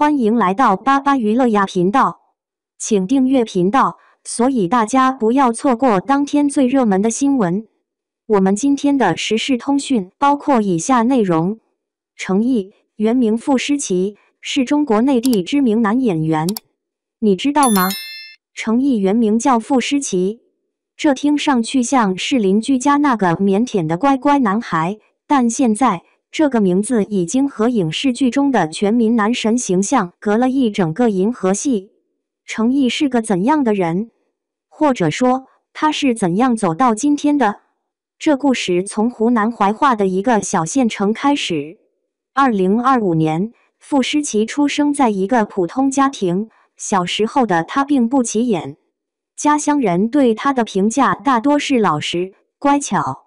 欢迎来到巴巴娱乐呀频道，请订阅频道，所以大家不要错过当天最热门的新闻。我们今天的时事通讯包括以下内容：程毅，原名傅诗琪，是中国内地知名男演员，你知道吗？程毅原名叫傅诗琪，这听上去像是邻居家那个腼腆的乖乖男孩，但现在这个名字已经和影视剧中的全民男神形象隔了一整个银河系。程毅是个怎样的人？或者说，他是怎样走到今天的？这故事从湖南怀化的一个小县城开始。2025年，傅诗琪出生在一个普通家庭，小时候的他并不起眼，家乡人对他的评价大多是老实、乖巧。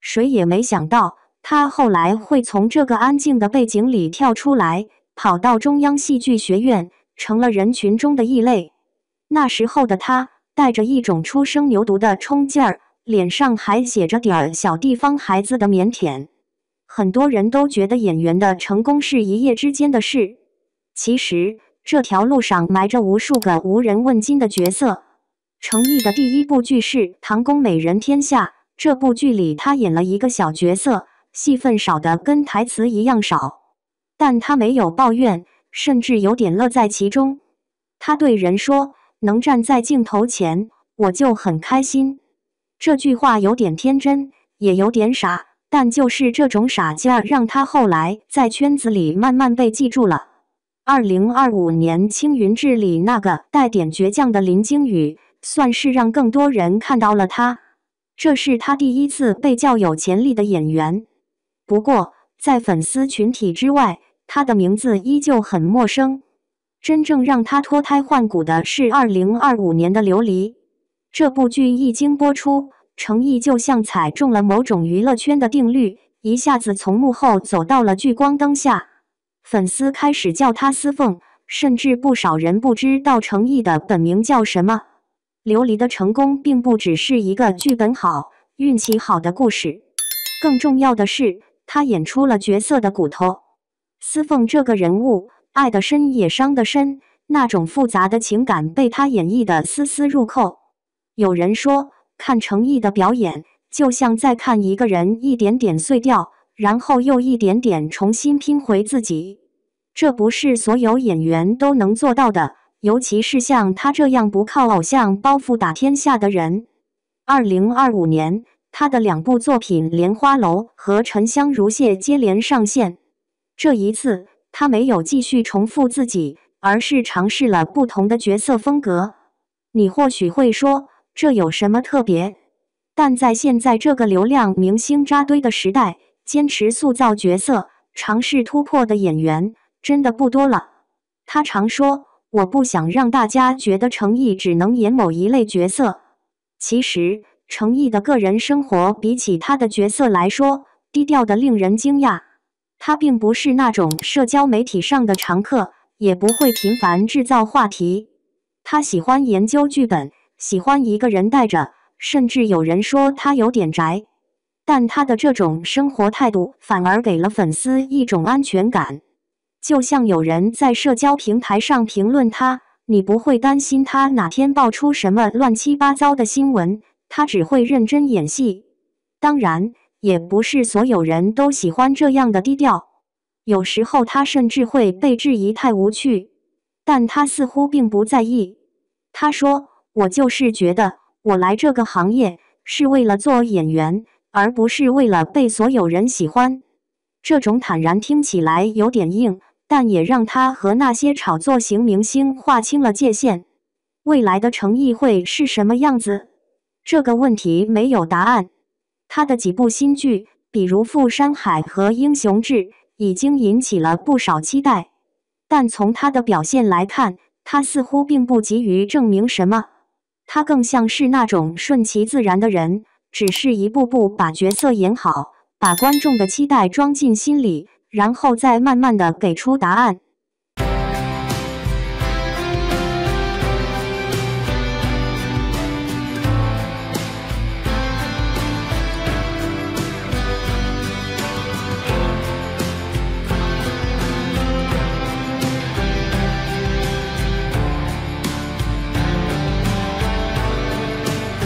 谁也没想到，他后来会从这个安静的背景里跳出来，跑到中央戏剧学院，成了人群中的异类。那时候的他带着一种初生牛犊的冲劲儿，脸上还写着点儿小地方孩子的腼腆。很多人都觉得演员的成功是一夜之间的事，其实这条路上埋着无数个无人问津的角色。程毅的第一部剧是《唐宫美人天下》，这部剧里他演了一个小角色，戏份少的跟台词一样少，但他没有抱怨，甚至有点乐在其中。他对人说：“能站在镜头前，我就很开心。”这句话有点天真，也有点傻，但就是这种傻劲儿，让他后来在圈子里慢慢被记住了。2025年《青云志》里那个带点倔强的林惊羽，算是让更多人看到了他。这是他第一次被叫有潜力的演员。不过，在粉丝群体之外，他的名字依旧很陌生。真正让他脱胎换骨的是2025年的《琉璃》。这部剧一经播出，程毅就像踩中了某种娱乐圈的定律，一下子从幕后走到了聚光灯下。粉丝开始叫他司凤，甚至不少人不知道程毅的本名叫什么。《琉璃》的成功并不只是一个剧本好、运气好的故事，更重要的是，他演出了角色的骨头。司凤这个人物，爱得深也伤得深，那种复杂的情感被他演绎得丝丝入扣。有人说，看程毅的表演，就像在看一个人一点点碎掉，然后又一点点重新拼回自己。这不是所有演员都能做到的，尤其是像他这样不靠偶像包袱打天下的人。2025年，他的2部作品《莲花楼》和《沉香如屑》接连上线。这一次，他没有继续重复自己，而是尝试了不同的角色风格。你或许会说，这有什么特别？但在现在这个流量明星扎堆的时代，坚持塑造角色、尝试突破的演员真的不多了。他常说，我不想让大家觉得程毅只能演某一类角色。其实，程毅的个人生活比起他的角色来说，低调的令人惊讶。他并不是那种社交媒体上的常客，也不会频繁制造话题。他喜欢研究剧本，喜欢一个人待着，甚至有人说他有点宅。但他的这种生活态度反而给了粉丝一种安全感。就像有人在社交平台上评论他，你不会担心他哪天爆出什么乱七八糟的新闻，他只会认真演戏。当然，也不是所有人都喜欢这样的低调，有时候他甚至会被质疑太无趣，但他似乎并不在意。他说，我就是觉得我来这个行业是为了做演员，而不是为了被所有人喜欢。这种坦然听起来有点硬，但也让他和那些炒作型明星划清了界限。未来的程毅会是什么样子？这个问题没有答案。他的几部新剧，比如《富山海》和《英雄志》，已经引起了不少期待。但从他的表现来看，他似乎并不急于证明什么。他更像是那种顺其自然的人，只是一步步把角色演好，把观众的期待装进心里，然后再慢慢的给出答案。